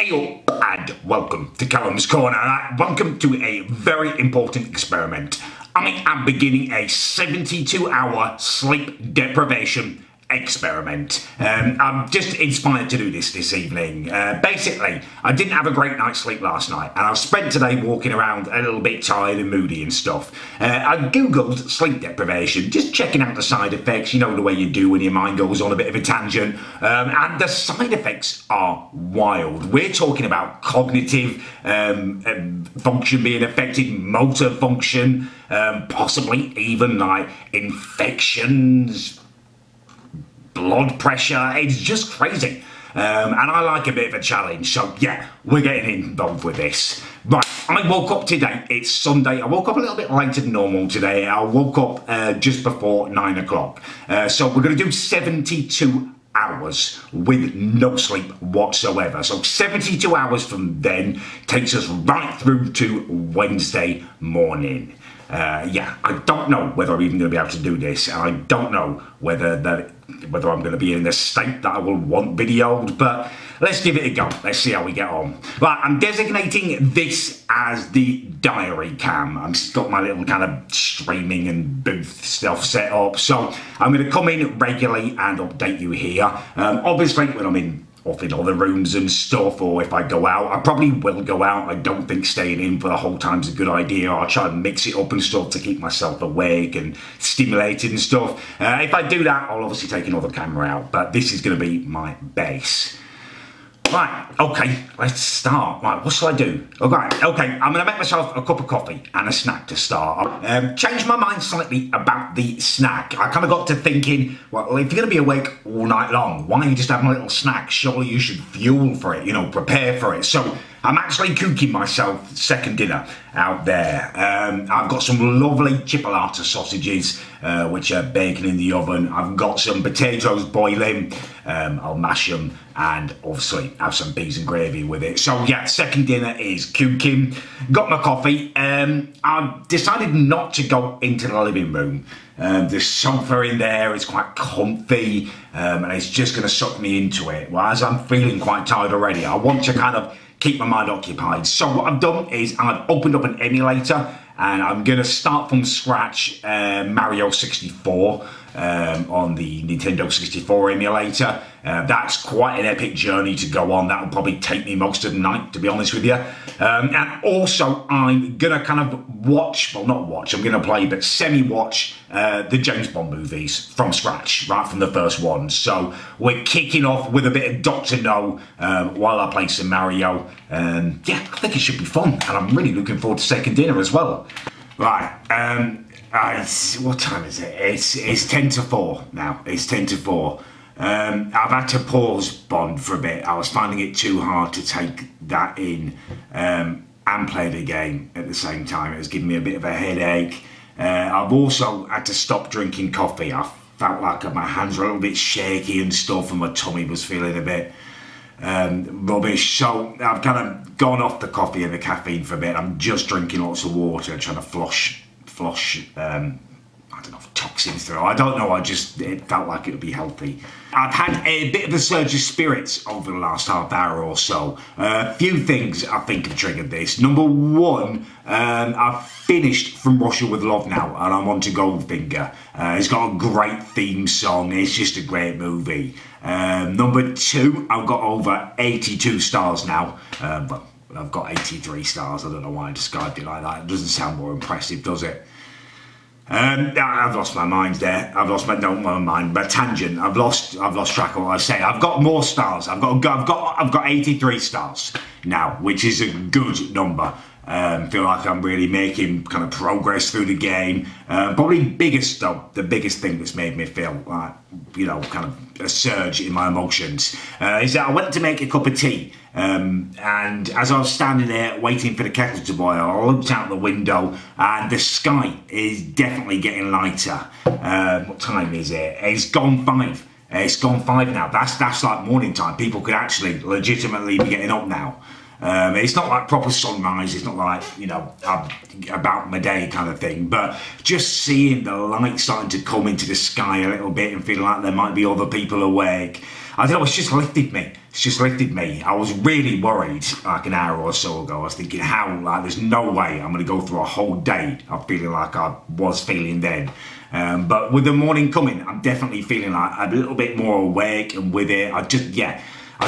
Hey up and welcome to Callum's Corner. Welcome to a very important experiment. I am beginning a 72-hour sleep deprivation experiment. I'm just inspired to do this evening. Basically, I didn't have a great night's sleep last night, and I've spent today walking around a little bit tired and moody and stuff. I googled sleep deprivation, just checking out the side effects, you know, the way you do when your mind goes on a bit of a tangent, and the side effects are wild. We're talking about cognitive function being affected, motor function, possibly even like infections, blood pressure. It's just crazy. And I like a bit of a challenge, so yeah, we're getting involved with this. Right, I woke up today, it's Sunday, I woke up a little bit later than normal today. I woke up just before 9 o'clock. So we're going to do 72 hours with no sleep whatsoever. So 72 hours from then takes us right through to Wednesday morning. Yeah, I don't know whether I'm even going to be able to do this, and I don't know whether I'm going to be in the state that I will want videoed, but let's give it a go. Let's see how we get on. Right, I'm designating this as the diary cam. I've got my little kind of streaming and booth stuff set up, so I'm going to come in regularly and update you here. Obviously, when I'm off in other rooms and stuff, or if I go out, I probably will go out. I don't think staying in for the whole time's a good idea. I'll try and mix it up and stuff to keep myself awake and stimulated and stuff. If I do that, I'll obviously take another camera out, but this is going to be my base. Right, okay, let's start. Right, what shall I do? Okay, I'm going to make myself a cup of coffee and a snack to start. Changed my mind slightly about the snack. I kind of got to thinking, well, if you're going to be awake all night long, why don't you just have a little snack? Surely you should fuel for it, you know, prepare for it. So I'm actually cooking myself second dinner out there. I've got some lovely chipolata sausages, which are baking in the oven. I've got some potatoes boiling. I'll mash them and obviously have some peas and gravy with it. So yeah, second dinner is cooking. Got my coffee. I've decided not to go into the living room. The sofa in there is quite comfy, and it's just going to suck me into it. Well, as I'm feeling quite tired already, I want to kind of keep my mind occupied. So what I've done is I've opened up an emulator, and I'm going to start from scratch Mario 64 on the Nintendo 64 emulator. That's quite an epic journey to go on. That'll probably take me most of the night, to be honest with you. And also, I'm going to kind of watch, well, not watch, I'm going to play, but semi-watch the James Bond movies from scratch, right from the first one. So we're kicking off with a bit of Dr. No while I play some Mario. Yeah, I think it should be fun, and I'm really looking forward to second dinner as well. Right, what time is it? It's 10 to 4 now. It's 10 to 4. I've had to pause Bond for a bit. I was finding it too hard to take that in and play the game at the same time. It was giving me a bit of a headache. I've also had to stop drinking coffee. I felt like my hands were a little bit shaky and stuff, and my tummy was feeling a bit rubbish. So I've kind of gone off the coffee and the caffeine for a bit. I'm just drinking lots of water and trying to flush I don't know, toxins through. I don't know, it felt like it would be healthy. I've had a bit of a surge of spirits over the last half hour or so. A few things I think have triggered this. Number one, I've finished From Russia with Love now, and I'm on to Goldfinger. It's got a great theme song. It's just a great movie. Number two, I've got over 82 stars now. But I've got 83 stars. I don't know why I described it like that. It doesn't sound more impressive, does it? I've lost my mind there. I've lost my mind. But tangent. I've lost track of what I say. I've got more stars. I've got 83 stars now, which is a good number. Feel like I'm really making kind of progress through the game. Probably the biggest thing that's made me feel like, you know, kind of a surge in my emotions is that I went to make a cup of tea. And as I was standing there waiting for the kettle to boil, I looked out the window and the sky is definitely getting lighter. What time is it? It's gone 5. It's gone 5 now. That's like morning time. People could actually legitimately be getting up now. It's not like proper sunrise, it's not like, you know, about my day kind of thing, but just seeing the light starting to come into the sky a little bit and feeling like there might be other people awake, I don't know, it's just lifted me. It's just lifted me. I was really worried like an hour or so ago. I was thinking how, like, there's no way I'm going to go through a whole day of feeling like I was feeling then. But with the morning coming, I'm definitely feeling like I'm a little bit more awake, and with it, I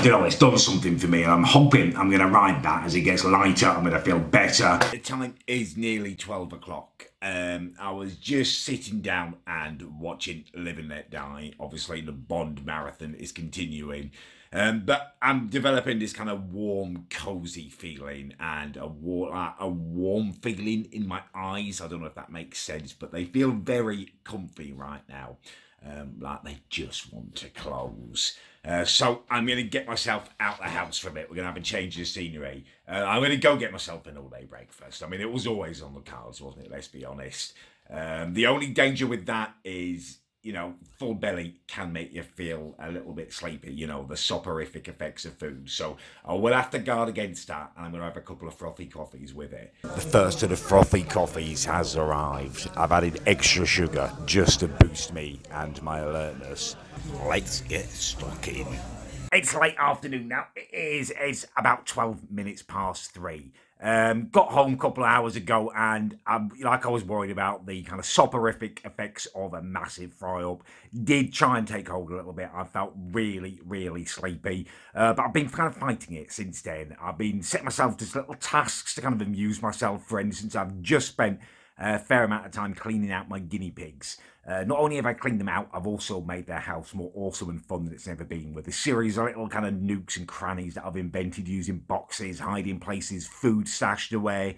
don't know, it's done something for me, and I'm hoping I'm going to ride that as it gets lighter. I'm going to feel better. The time is nearly 12 o'clock. I was just sitting down and watching Live and Let Die. Obviously, the Bond marathon is continuing. But I'm developing this kind of warm, cozy feeling, and a warm feeling in my eyes. I don't know if that makes sense, but they feel very comfy right now. Like they just want to close. So I'm going to get myself out the house for a bit. We're going to have a change of scenery. I'm going to go get myself an all-day breakfast. I mean, it was always on the cards, wasn't it? Let's be honest. The only danger with that is, you know, full belly can make you feel a little bit sleepy, you know, the soporific effects of food. So I will have to guard against that, and I'm going to have a couple of frothy coffees with it. The first of the frothy coffees has arrived. I've added extra sugar just to boost me and my alertness. Let's get stuck in. It's late afternoon now. It's about 12 minutes past 3. Got home a couple of hours ago, and like I was worried about the kind of soporific effects of a massive fry up. Did try and take hold a little bit. I felt really, really sleepy, but I've been kind of fighting it since then. I've been setting myself just little tasks to kind of amuse myself. For instance, I've just spent a fair amount of time cleaning out my guinea pigs. Not only have I cleaned them out, I've also made their house more awesome and fun than it's ever been, with a series of little kind of nooks and crannies that I've invented using boxes, hiding places, food stashed away.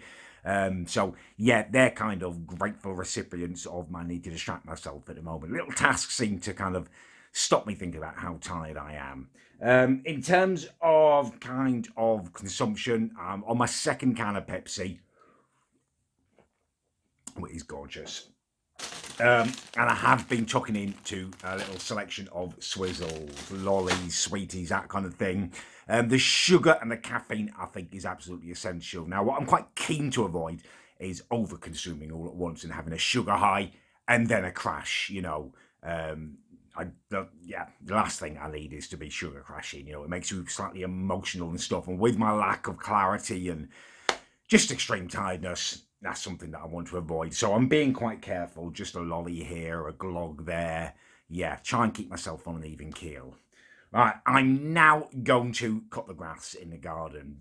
So yeah, they're kind of grateful recipients of my need to distract myself at the moment. Little tasks seem to kind of stop me thinking about how tired I am. In terms of kind of consumption, I'm on my second can of Pepsi, which is gorgeous. And I have been tucking into a little selection of swizzles, lollies, sweeties, that kind of thing. The sugar and the caffeine, I think, is absolutely essential. Now, what I'm quite keen to avoid is over-consuming all at once and having a sugar high and then a crash, you know. The last thing I need is to be sugar crashing, you know. It makes you slightly emotional and stuff. And with my lack of clarity and just extreme tiredness, that's something that I want to avoid. So I'm being quite careful. Just a lolly here, a glog there. Yeah, try and keep myself on an even keel. Right, I'm now going to cut the grass in the garden.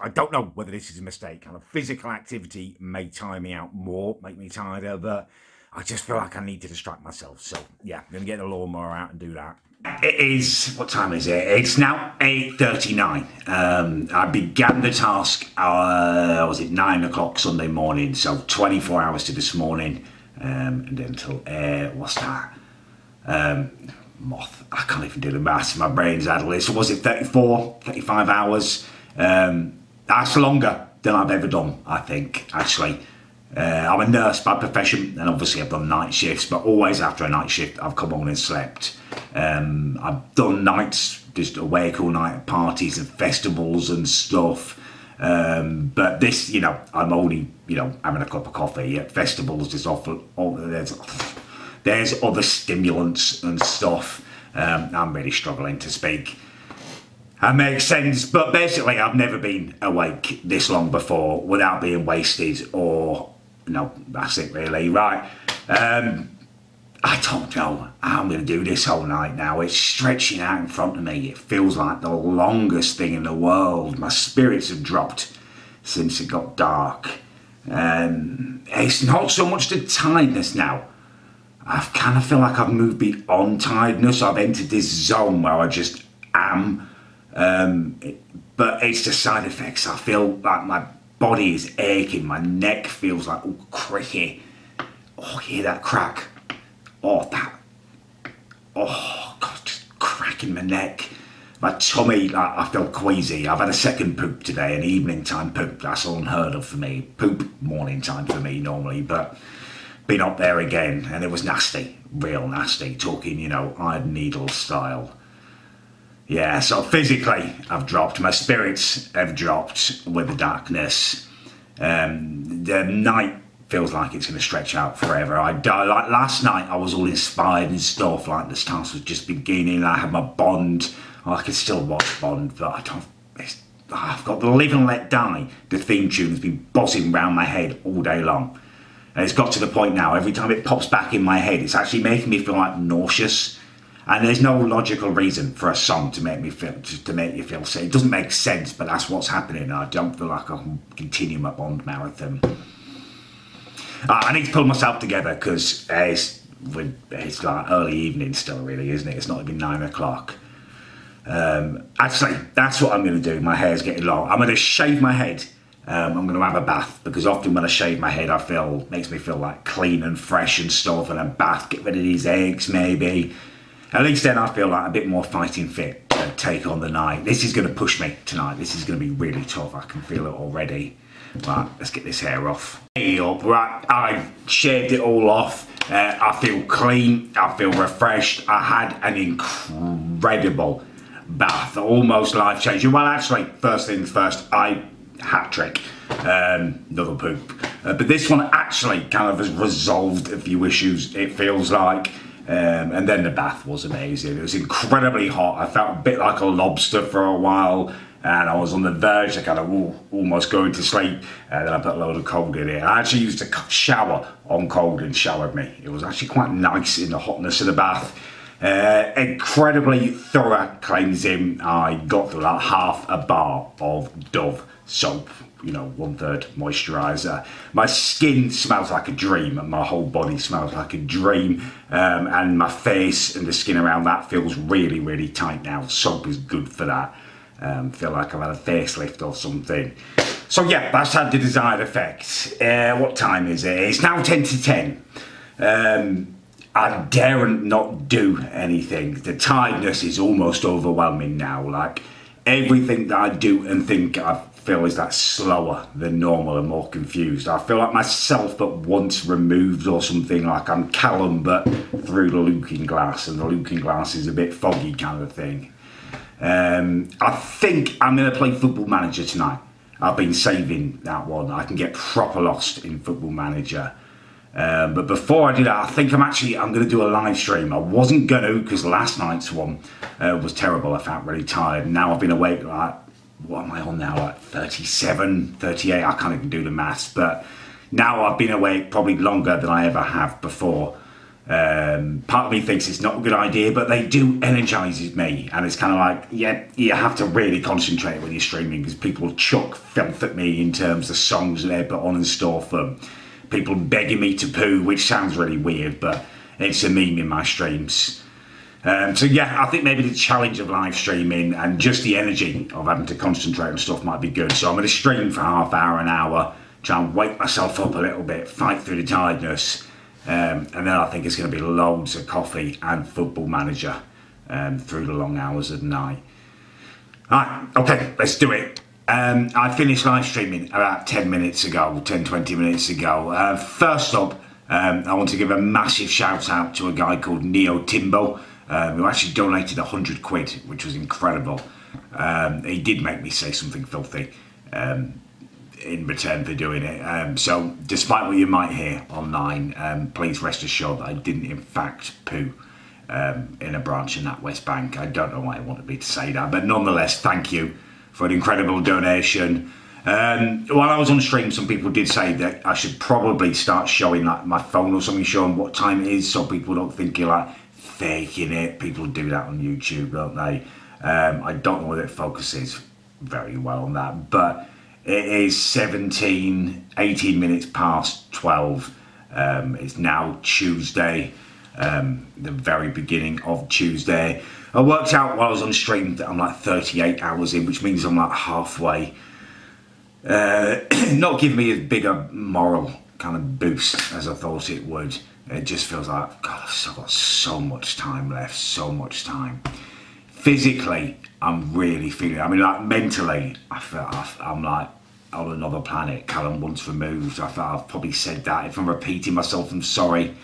I don't know whether this is a mistake. Kind of physical activity may tire me out more, make me tired, but I just feel like I need to distract myself. So yeah, I'm going to get the lawnmower out and do that. It is, what time is it? It's now 8:39. I began the task, was it 9 o'clock Sunday morning, so 24 hours to this morning, and then until, what's that? Moth, I can't even do the maths, my brain's addled. So was it 34, 35 hours? That's longer than I've ever done, I think, actually. I'm a nurse by profession, and obviously I've done night shifts, but always after a night shift I've come home and slept. I've done nights, just awake all night at parties and festivals and stuff. But this, you know, I'm only, you know, having a cup of coffee at festivals. There's there's other stimulants and stuff. I'm really struggling to speak. That makes sense, but basically I've never been awake this long before without being wasted, or no, that's it really, right? I don't know how I'm going to do this whole night now. It's stretching out in front of me. It feels like the longest thing in the world. My spirits have dropped since it got dark. It's not so much the tiredness now. I kind of feel like I've moved beyond tiredness. I've entered this zone where I just am. But it's the side effects. I feel like my body is aching. My neck feels like all cricky. Oh, hear that crack? Oh, God, just cracking my neck. My tummy, like, I feel queasy. I've had a second poop today, an evening time poop. That's unheard of for me. Poop morning time for me normally, but been up there again, and it was nasty, real nasty. Talking, you know, iron needle style. Yeah, so physically I've dropped, my spirits have dropped with the darkness. The night feels like it's going to stretch out forever. Like last night I was all inspired and stuff, like the stars was just beginning, I had my Bond, I could still watch Bond, but I don't, I've got the Live and Let Die, the theme tune has been buzzing round my head all day long. And it's got to the point now, every time it pops back in my head, it's actually making me feel like nauseous. And there's no logical reason for a song to make me feel, to make you feel sick. It doesn't make sense, but that's what's happening. I don't feel like I can continue my Bond marathon. I need to pull myself together because it's like early evening still, really, isn't it? It's not even 9 o'clock. Actually, that's what I'm going to do. My hair's getting long. I'm going to shave my head. I'm going to have a bath because often when I shave my head, makes me feel like clean and fresh and stuff. And a bath, get rid of these eggs, maybe. At least then I feel like a bit more fighting fit to take on the night. This is going to push me tonight. This is going to be really tough. I can feel it already. Right, let's get this hair off. Hey up, right, I shaved it all off. I feel clean, I feel refreshed. I had an incredible bath, almost life-changing. Well, actually, first things first, hat trick, another poop. But this one actually kind of has resolved a few issues, it feels like. And then the bath was amazing. It was incredibly hot. I felt a bit like a lobster for a while, and I was on the verge of kind of almost going to sleep. And then I put a load of cold in it. I actually used a shower on cold and showered me. It was actually quite nice in the hotness of the bath. Incredibly thorough cleansing. I got through like half a bar of Dove soap, you know, 1/3 moisturiser. My skin smells like a dream and my whole body smells like a dream, and my face and the skin around that feels really, really tight now. Soap is good for that. Feel like I've had a facelift or something. So yeah, that's had the desired effect. What time is it? It's now 10 to 10. I daren't not do anything. The tiredness is almost overwhelming now. Like everything that I do and think I feel is that slower than normal and more confused. I feel like myself but once removed or something, like I'm Callum but through the looking glass, and the looking glass is a bit foggy kind of thing. I think I'm going to play Football Manager tonight. I've been saving that one. I can get proper lost in Football Manager. But before I do that, I think I'm going to do a live stream. I wasn't going to because last night's one was terrible. I felt really tired. Now I've been awake like, what am I on now, like 37, 38, I can't even do the maths, but now I've been awake probably longer than I ever have before. Part of me thinks it's not a good idea, but they do energise me, and it's kind of like, yeah, you have to really concentrate when you're streaming because people chuck filth at me in terms of songs they put on and stuff, people begging me to poo, which sounds really weird, but it's a meme in my streams. So yeah, I think maybe the challenge of live streaming and just the energy of having to concentrate on stuff might be good. So I'm going to stream for half hour, an hour, try and wake myself up a little bit, fight through the tiredness. And then I think it's going to be loads of coffee and Football Manager through the long hours of the night. Alright, okay, let's do it. I finished live streaming about 10 minutes ago, 10-20 minutes ago. First up, I want to give a massive shout out to a guy called Neo Timbo, who actually donated 100 quid, which was incredible. He did make me say something filthy in return for doing it. So despite what you might hear online, please rest assured that I didn't in fact poo in a branch in that West Bank. I don't know why he wanted me to say that, but nonetheless, thank you for an incredible donation. While I was on stream, some people did say that I should probably start showing like my phone or something, showing what time it is, so people don't think you're like faking it. People do that on YouTube, don't they? I don't know whether it focuses very well on that, but it is 18 minutes past 12. It's now Tuesday, the very beginning of Tuesday. I worked out while I was on stream that I'm like 38 hours in, which means I'm like halfway. Not giving me as big a moral kind of boost as I thought it would. It just feels like, God, I've still got so much time left, so much time. Physically, I'm really feeling, I mean, like mentally, I feel I'm like on another planet, Callum once removed. I feel I've probably said that. If I'm repeating myself, I'm sorry.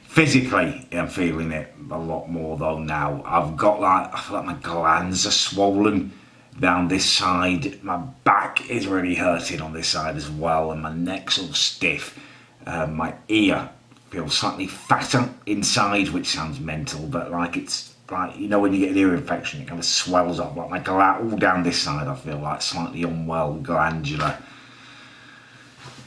Physically, I'm feeling it a lot more though now. I've got like, I feel like my glands are swollen down this side. My back is really hurting on this side as well, and my neck's all stiff. My ear feels slightly fatter inside, which sounds mental, but like it's like, you know, when you get an ear infection, it kind of swells up. Like my all down this side, I feel like slightly unwell, glandular.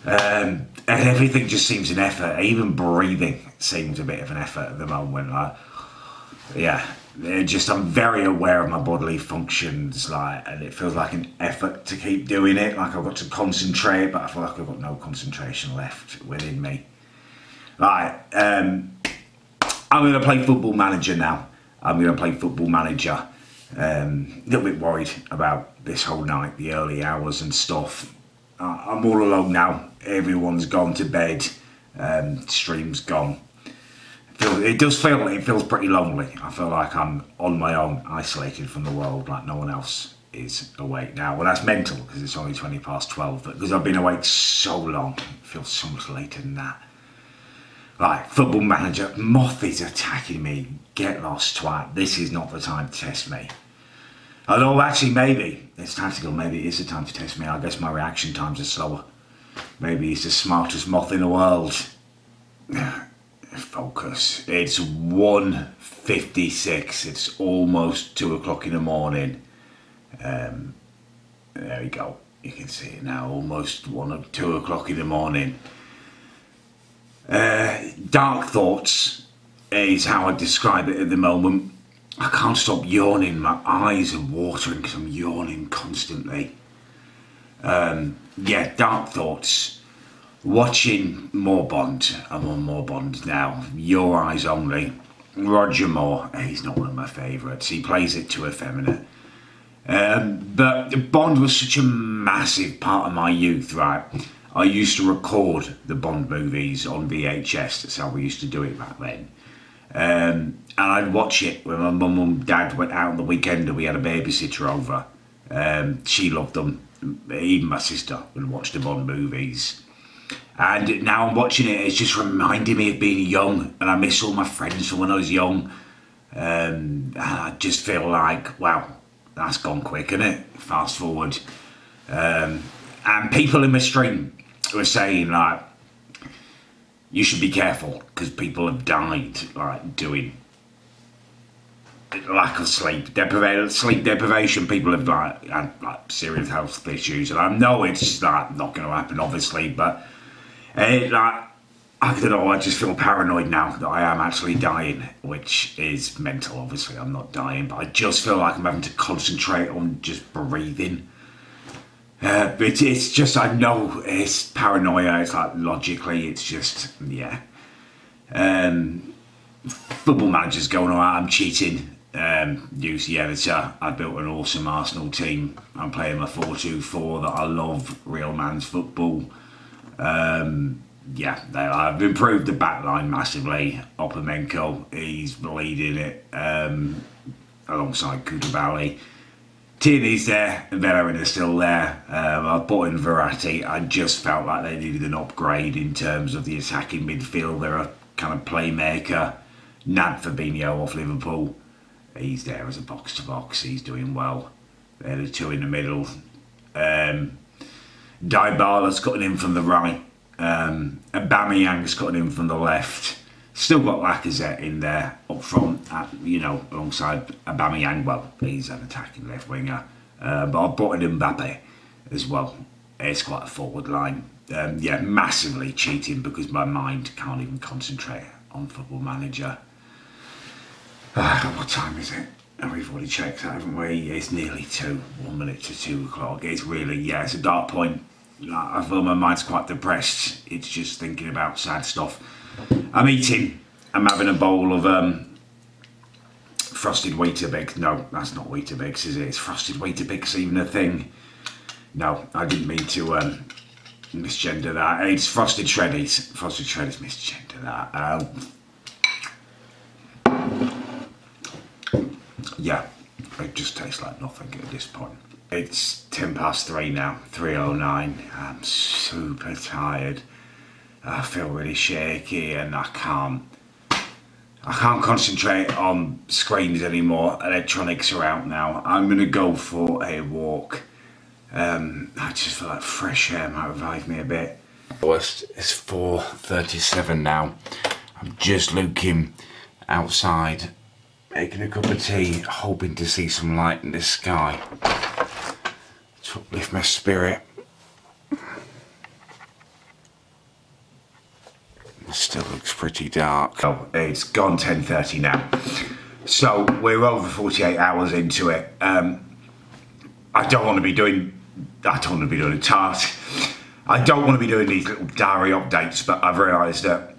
And everything just seems an effort. Even breathing seems a bit of an effort at the moment. Like, yeah, I'm very aware of my bodily functions, like, and it feels like an effort to keep doing it. Like I've got to concentrate, but I feel like I've got no concentration left within me. Right, I'm going to play Football Manager now. I'm going to play Football Manager. A little bit worried about this whole night, the early hours and stuff. I'm all alone now. Everyone's gone to bed. Stream's gone. It feels pretty lonely. I feel like I'm on my own, isolated from the world, like no one else is awake now. Well, that's mental because it's only 12:20, but because I've been awake so long, it feels so much later than that. Right, Football Manager. Moth is attacking me. Get lost, twat. This is not the time to test me. Although, actually, maybe it's tactical. Maybe it is the time to test me. I guess my reaction times are slower. Maybe he's the smartest moth in the world. Focus. It's 1:56. It's almost 2 o'clock in the morning. There we go. You can see it now. Almost 2 o'clock in the morning. Dark thoughts is how I describe it at the moment. I can't stop yawning. My eyes are watering because I'm yawning constantly. Yeah, dark thoughts. Watching more Bond. I'm on more Bond now. Your Eyes Only. Roger Moore. He's not one of my favourites. He plays it too effeminate. But Bond was such a massive part of my youth, right? I used to record the Bond movies on VHS. That's how we used to do it back then. And I'd watch it when my mum and dad went out on the weekend and we had a babysitter over. She loved them. Even my sister would watch the Bond movies. And now I'm watching it, it's just reminding me of being young. And I miss all my friends from when I was young. And I just feel like, wow, that's gone quick, isn't it? Fast forward. And people in my stream were saying, like, you should be careful because people have died, like, doing lack of sleep deprivation. People have had serious health issues, and I know it's not going to happen, obviously, but I don't know. I just feel paranoid now that I am actually dying, which is mental. Obviously, I'm not dying, but I just feel like I'm having to concentrate on just breathing. It's just, I know it's paranoia. It's like logically, it's just, yeah. Football Manager's going alright. I'm cheating. Use the editor. I built an awesome Arsenal team. I'm playing my 4-2-4 that I love. Real man's football. Yeah, I've improved the back line massively. Opamenko, he's leading it alongside Koulibaly. Tierney's there, and Bellerin is still there. I bought in Verratti. I just felt like they needed an upgrade in terms of the attacking midfield. They're a kind of playmaker. Nad Fabinho off Liverpool. He's there as a box-to-box. He's doing well. They're the two in the middle. Dybala's cutting in from the right. Aubameyang's cutting in from the left. Still got Lacazette in there up front, alongside Aubameyang. Well, he's an attacking left winger. But I've brought in Mbappe as well. It's quite a forward line. Yeah, massively cheating because my mind can't even concentrate on Football Manager. What time is it? We've already checked that, haven't we? It's nearly 2. 1 minute to 2 o'clock. It's really, yeah, it's a dark point. I feel my mind's quite depressed. It's just thinking about sad stuff. I'm eating. I'm having a bowl of frosted Weetabix. No, that's not Weetabix, is it? It's frosted Weetabix even a thing? No, I didn't mean to misgender that. It's frosted shreddies. Frosted shreddies misgender that. Yeah, it just tastes like nothing at this point. It's 3:10 now, 3:09. I'm super tired. I feel really shaky and I can't I can't concentrate on screens anymore. Electronics are out now. I'm gonna go for a walk. I just feel like fresh air might revive me a bit. It's 4:37 now. I'm just looking outside, making a cup of tea, hoping to see some light in the sky to uplift my spirit. It still looks pretty dark. Oh, it's gone 10:30 now. So we're over 48 hours into it. I don't want to be doing a task. I don't want to be doing these little diary updates, but I've realised that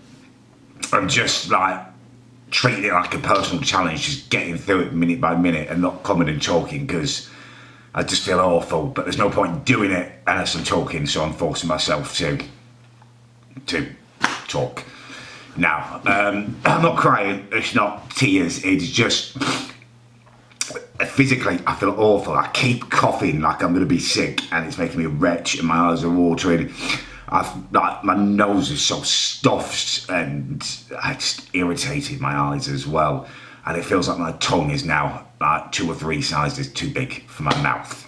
I'm just like treating it like a personal challenge, just getting through it minute by minute and not coming and talking, because I just feel awful. But there's no point doing it unless I'm talking, so I'm forcing myself to talk. Now, I'm not crying, it's not tears, it's just physically I feel awful. I keep coughing like I'm going to be sick, and it's making me a wretch, and my eyes are watering. My nose is so stuffed, and it's just irritated my eyes as well, and it feels like my tongue is now like 2 or 3 sizes too big for my mouth.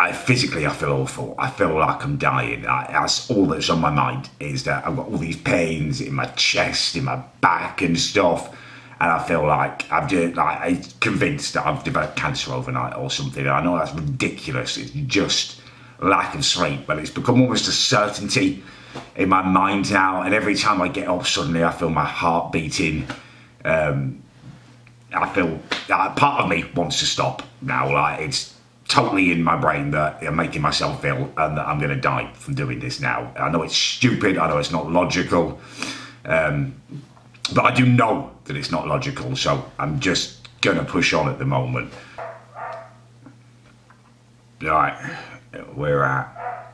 I feel awful. I feel like I'm dying. That's all that's on my mind, is that I've got all these pains in my chest, in my back and stuff, and I feel like I'm convinced that I've developed cancer overnight or something. I know that's ridiculous. It's just lack of sleep, but it's become almost a certainty in my mind now. And every time I get up, suddenly I feel my heart beating. I feel part of me wants to stop now. Like, it's totally in my brain that I'm making myself ill and that I'm going to die from doing this now. I know it's stupid, I know it's not logical, but I do know that it's not logical, so I'm just going to push on at the moment. Right, we're at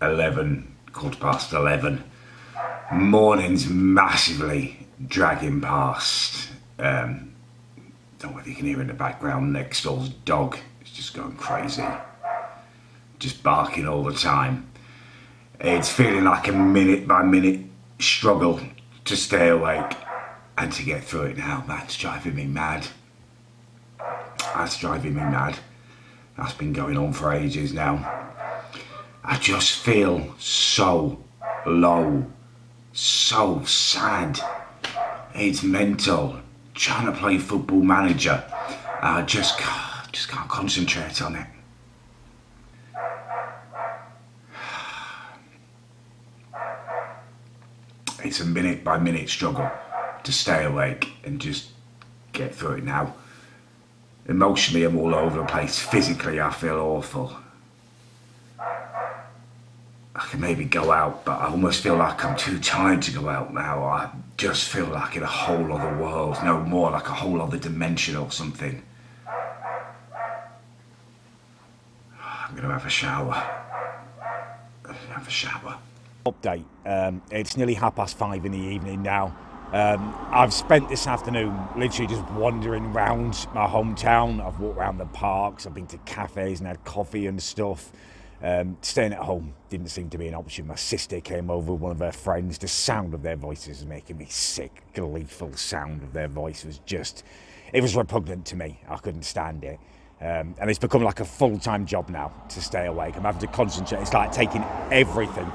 11:15. Morning's massively dragging past. Don't know if you can hear in the background, next door's dog. Just going crazy, just barking all the time. It's feeling like a minute by minute struggle to stay awake and to get through it now. That's driving me mad. That's driving me mad. That's been going on for ages now. I just feel so low, so sad. It's mental. Trying to play Football Manager, I just can't concentrate on it. It's a minute by minute struggle to stay awake and just get through it now. Emotionally, I'm all over the place. Physically, I feel awful. I can maybe go out, but I almost feel like I'm too tired to go out now. I just feel like in a whole other world, no more, like a whole other dimension or something. I'm going to have a shower. Update. It's nearly 5:30 in the evening now. I've spent this afternoon literally just wandering around my hometown. I've walked around the parks, I've been to cafes and had coffee and stuff. Staying at home didn't seem to be an option. My sister came over with one of her friends. The sound of their voices was making me sick. Gleeful sound of their voice was just, it was repugnant to me. I couldn't stand it. And it's become like a full-time job now to stay awake. I'm having to concentrate. It's like taking everything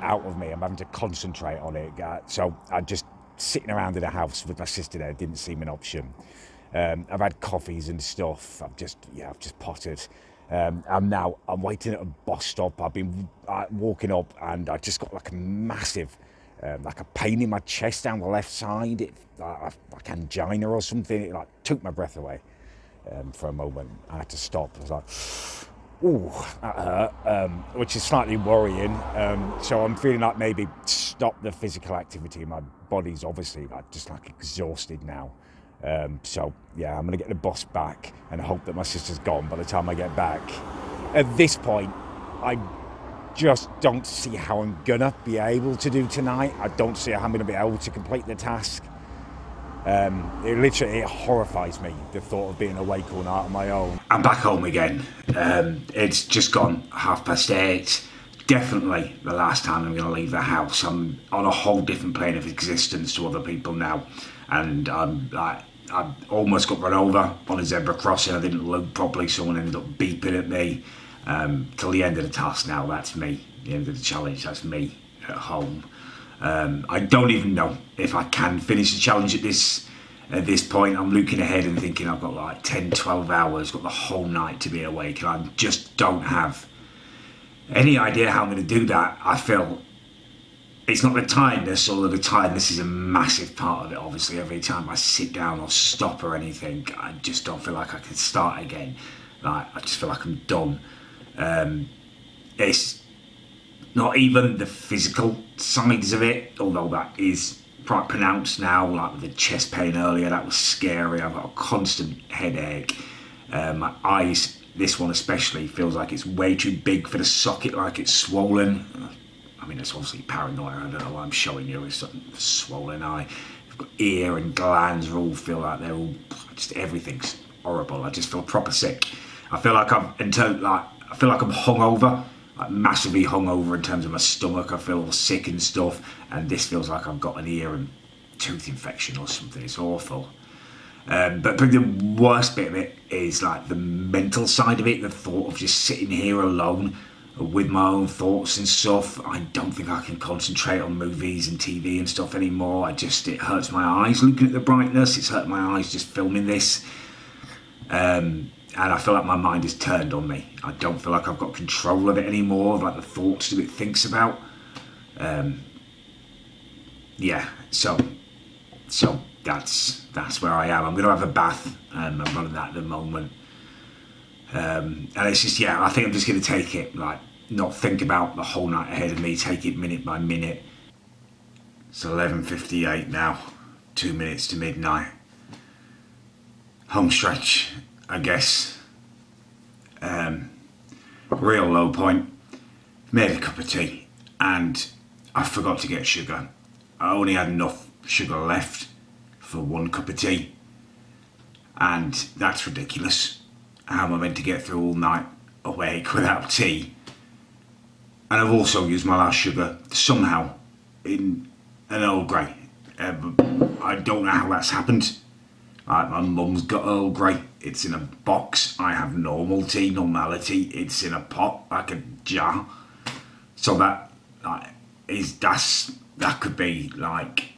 out of me. I'm having to concentrate on it. So I'm just sitting around in the house with my sister there. Didn't seem an option. I've had coffees and stuff. I've just potted. I'm waiting at a bus stop. I've been walking up and I just got like a massive, like a pain in my chest down the left side. Like angina or something. It like took my breath away. For a moment, I had to stop. I was like, ooh, that hurt, which is slightly worrying. So I'm feeling like maybe stop the physical activity. My body's obviously just exhausted now. So yeah, I'm gonna get the bus back and hope that my sister's gone by the time I get back. At this point, I just don't see how I'm gonna be able to do tonight. I don't see how I'm gonna be able to complete the task. It horrifies me, the thought of being awake all night on my own. I'm back home again. It's just gone 8:30. definitely the last time I'm going to leave the house. I'm on a whole different plane of existence to other people now, and I almost got run over on a zebra crossing. I didn't look properly, someone ended up beeping at me. Till the end of the task now, that's me. The end of the challenge, that's me at home. I don't even know if I can finish the challenge at this point. I'm looking ahead and thinking I've got like 10, 12 hours, got the whole night to be awake, and I just don't have any idea how I'm going to do that. I feel it's not the tiredness, although the tiredness is a massive part of it. Obviously, every time I sit down or stop or anything, I just don't feel like I can start again. Like, I just feel like I'm done. It's not even the physical sides of it, although that is quite pronounced now, like with the chest pain earlier, that was scary. I've got a constant headache. My eyes, this one especially, feels like it's way too big for the socket, like it's swollen. I mean, it's obviously paranoia, I don't know why I'm showing you, it's a swollen eye. I've got ear and glands all feel like they're all, just everything's horrible. I just feel proper sick. I feel like I'm hungover, like massively hungover in terms of my stomach. I feel sick and stuff, and this feels like I've got an ear and tooth infection or something. It's awful. But probably the worst bit of it is like the mental side of it, the thought of just sitting here alone with my own thoughts and stuff. I don't think I can concentrate on movies and TV and stuff anymore. It hurts my eyes looking at the brightness. It's hurt my eyes just filming this. And I feel like my mind is turned on me. I don't feel like I've got control of it anymore, of like the thoughts that it thinks about. Yeah, so that's where I am. I'm going to have a bath. I'm running that at the moment. And it's just, yeah, I think I'm just going to take it, like, not think about the whole night ahead of me, take it minute by minute. It's 11:58 now, 2 minutes to midnight. Home stretch, I guess. Real low point. Made a cup of tea and I forgot to get sugar. I only had enough sugar left for 1 cup of tea, and that's ridiculous. How am I meant to get through all night awake without tea? And I've also used my last sugar somehow in an Earl Grey. I don't know how that's happened. Like, my mum's got Earl Grey. It's in a box. I have normal tea, normality. It's in a pot, like a jar. So that could be like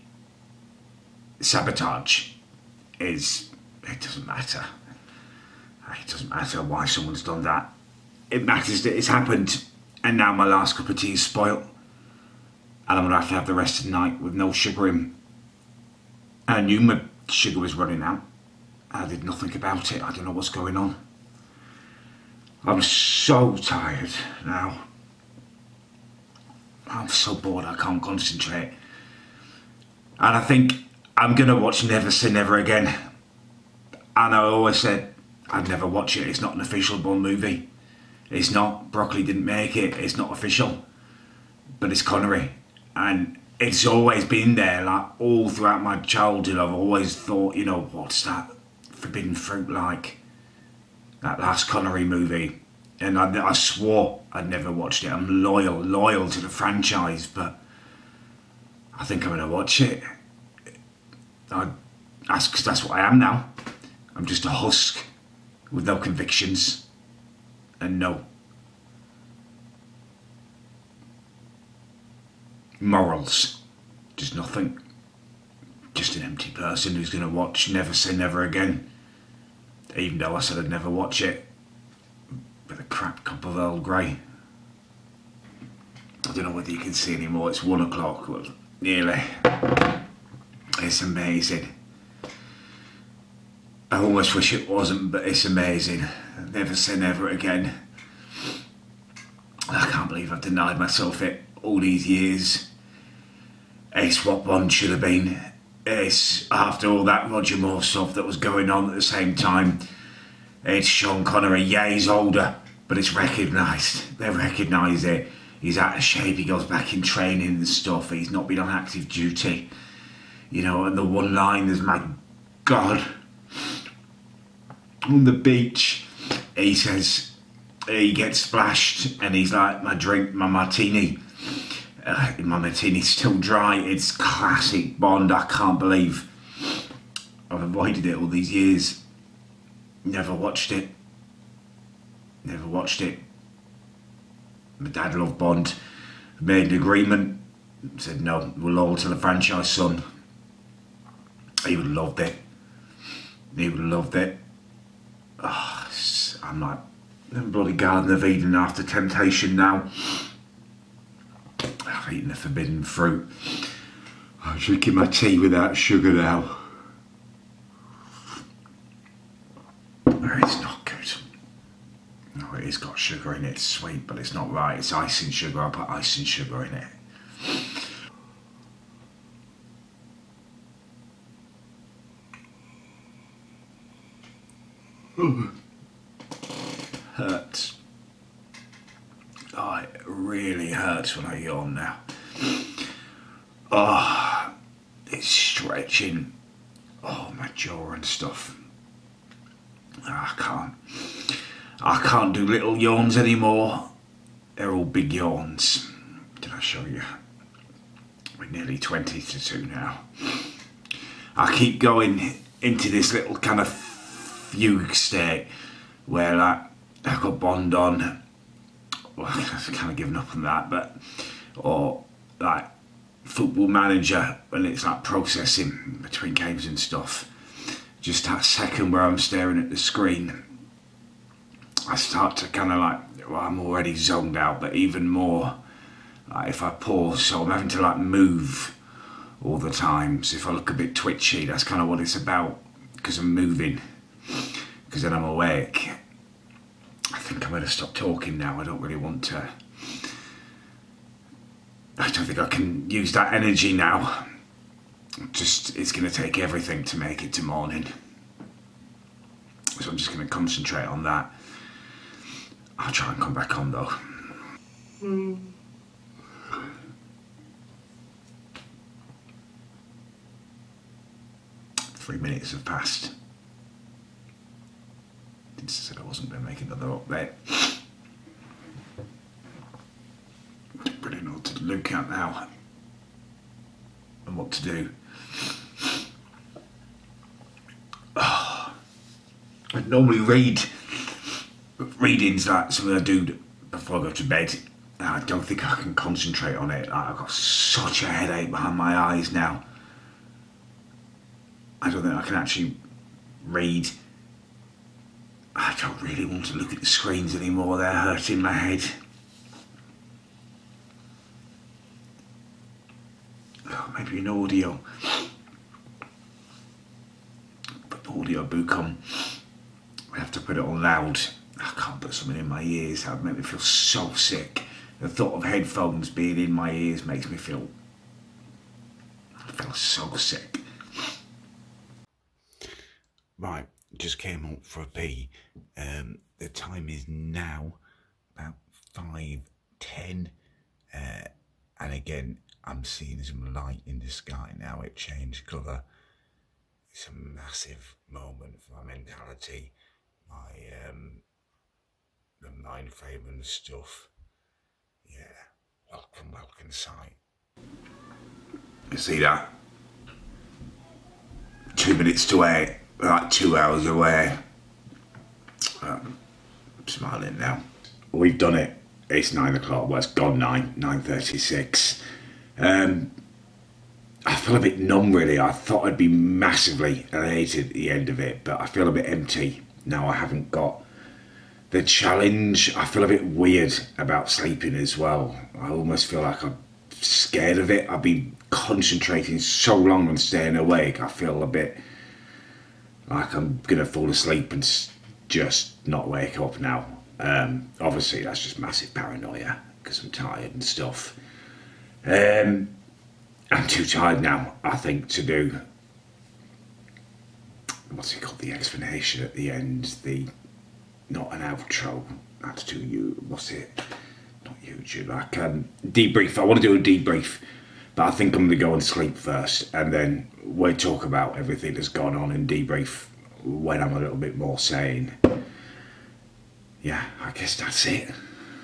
sabotage. It doesn't matter. It doesn't matter why someone's done that. It matters that it's happened, and now my last cup of tea is spoilt, and I'm gonna have to have the rest of the night with no sugar in. I knew my sugar was running out. I did nothing about it. I don't know what's going on. I'm so tired now. I'm so bored I can't concentrate. And I think I'm gonna watch Never Say Never Again. And I always said I'd never watch it. It's not an official Bond movie. It's not. Broccoli didn't make it. It's not official. But it's Connery. And it's always been there, like all throughout my childhood. I've always thought, you know, what's that forbidden fruit like? That last Connery movie. And I swore I'd never watched it. I'm loyal to the franchise, but I think I'm going to watch it. Because that's what I am now. I'm just a husk with no convictions and no morals. Just nothing. Just an empty person who's going to watch Never Say Never Again. Even though I said I'd never watch it. With a crap cup of Earl Grey. I don't know whether you can see anymore. It's 1 o'clock. Well, nearly. It's amazing. I almost wish it wasn't, but it's amazing. Never Say Never Again. I can't believe I've denied myself it all these years. It's what Bond should have been. It's after all that Roger Moore stuff that was going on at the same time. It's Sean Connery. Yeah, he's older, but it's recognised. They recognise it. He's out of shape. He goes back in training and stuff. He's not been on active duty. You know, and the one line is, my God, on the beach, he says, he gets splashed and he's like, my martini. My martini's still dry. It's classic Bond. I can't believe I've avoided it all these years. Never watched it. Never watched it. My dad loved Bond. Made an agreement. Said no, we're loyal to the franchise, son. He would have loved it. He would have loved it. Oh, I'm like the bloody Garden of Eden after temptation now. I've eaten the forbidden fruit. I'm drinking my tea without sugar now. It's not good. No, it has got sugar in it. It's sweet, but it's not right. It's icing sugar. I put icing sugar in it. Hurts. Oh, it really hurts when I yawn now. Oh, it's stretching. Oh, my jaw and stuff. I can't do little yawns anymore. They're all big yawns. Did I show you? We're nearly 20 to 2 now. I keep going into this little kind of fugue state where like I've got Bond on. Well, I've kind of given up on that, but or like Football Manager when it's like processing between games and stuff. Just that second where I'm staring at the screen, I start to kind of like, well, I'm already zoned out, but even more like if I pause, so I'm having to like move all the time. So if I look a bit twitchy, that's kind of what it's about, because I'm moving, because then I'm awake. I think I'm going to stop talking now. I don't really want to. I don't think I can use that energy now. Just, it's going to take everything to make it to morning. So I'm just going to concentrate on that. I'll try and come back on though. 3 minutes have passed. I said I wasn't going to make another update. Pretty know to look at now and what to do. Oh, I normally read readings like something I do before I go to bed. I don't think I can concentrate on it. I've got such a headache behind my eyes now. I don't think I can actually read. I don't really want to look at the screens anymore. They're hurting my head. Oh, maybe an audio. Put the audio book on. I have to put it on loud. I can't put something in my ears. That would make me feel so sick. The thought of headphones being in my ears makes me feel... I feel so sick. Right, just came up for a pee. The time is now about 5:10. And again, I'm seeing some light in the sky now. It changed colour. It's a massive moment for my mentality, the mind frame and stuff. Yeah, welcome sight. You see that? 2 minutes to 8, like 2 hours away. I'm smiling now. We've done it. It's 9 o'clock. Well, it's gone 9:36. I feel a bit numb, really. I thought I'd be massively elated at the end of it, but I feel a bit empty now. I haven't got the challenge. I feel a bit weird about sleeping as well. I almost feel like I'm scared of it. I've been concentrating so long on staying awake. I feel a bit like I'm gonna fall asleep and just not wake up now. Obviously that's just massive paranoia because I'm tired and stuff. I'm too tired now, I think, to do, what's it called, the explanation at the end, not an outro, that's to you, what's it, not YouTube, like debrief. I want to do a debrief, but I think I'm going to go and sleep first, and then we'll talk about everything that's gone on and debrief when I'm a little bit more sane. yeah, I guess that's it.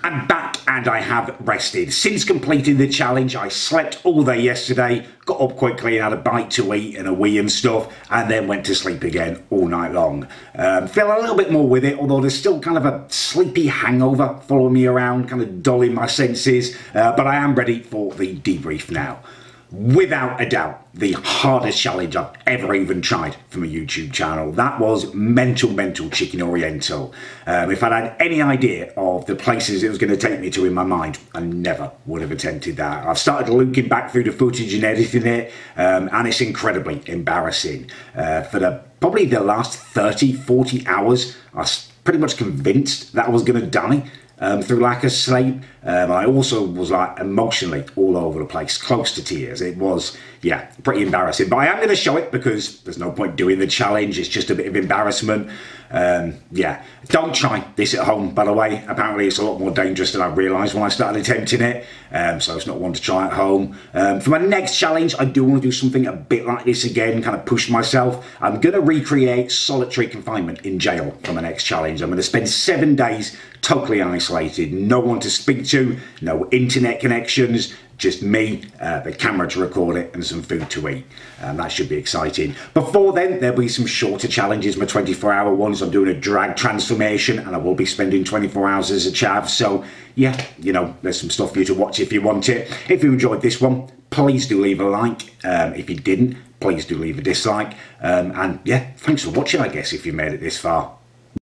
I'm back and I have rested. Since completing the challenge, I slept all day yesterday, got up quickly and had a bite to eat and a wee and stuff, and then went to sleep again all night long. Feel a little bit more with it, although there's still kind of a sleepy hangover following me around, kind of dulling my senses, but I am ready for the debrief now. Without a doubt, the hardest challenge I've ever even tried from a YouTube channel. That was mental chicken oriental. If I'd had any idea of the places it was going to take me to in my mind, I never would have attempted that. I've started looking back through the footage and editing it, and it's incredibly embarrassing. Probably the last 30-40 hours, I was pretty much convinced that I was going to die. Through lack of sleep. I also was like emotionally all over the place, close to tears. It was, yeah, pretty embarrassing. But I am going to show it because there's no point doing the challenge. It's just a bit of embarrassment. Yeah, don't try this at home, by the way. Apparently it's a lot more dangerous than I realised when I started attempting it. So it's not one to try at home. For my next challenge, I do want to do something a bit like this again, kind of push myself. I'm going to recreate solitary confinement in jail for my next challenge. I'm going to spend 7 days totally isolated, no one to speak to, no internet connections, just me, the camera to record it, and some food to eat. That should be exciting. Before then, there'll be some shorter challenges, my 24-hour ones. I'm doing a drag transformation, and I will be spending 24 hours as a chav. So, yeah, you know, there's some stuff for you to watch if you want it. If you enjoyed this one, please do leave a like. If you didn't, please do leave a dislike. And, yeah, thanks for watching, I guess, if you made it this far.